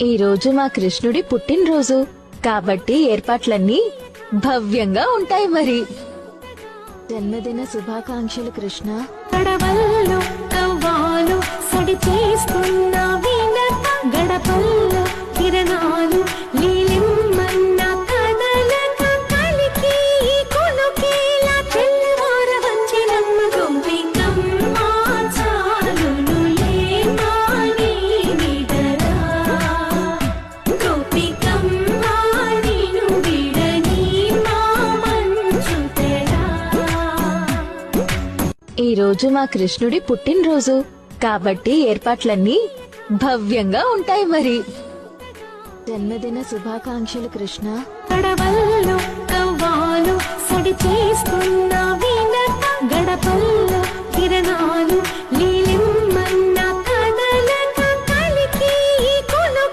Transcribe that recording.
ఈ రోజు మా కృష్ణుడి పుట్టినరోజు కాబట్టి ఏర్పాట్లన్నీ భవ్యంగా ఉంటాయి. మరి జన్మదిన శుభాకాంక్షలు కృష్ణ. గడవల్లో కవ్వాలు సడి చేస్తున్న వీణత, గడపల్లో కిరణాలు లీలిమ్మన్న కదలక కలికి కొనుకేలా తెల్లవార వచ్చినమ్మ గోపికమ్మ చాలునులే మాని నిడరా, గోపికమ్మ నిను విడని మా మంచు తెరా. ఈ రోజు మా కృష్ణుడి పుట్టినరోజు కాబట్టి ఏర్పాట్లన్నీ భవ్యంగా ఉంటాయి. మరి జన్మదిన శుభాకాంక్షలు కృష్ణ. గడవల్లో కవ్వాలు సడి చేస్తున్న వీణత, గడపల్లో కిరణాలు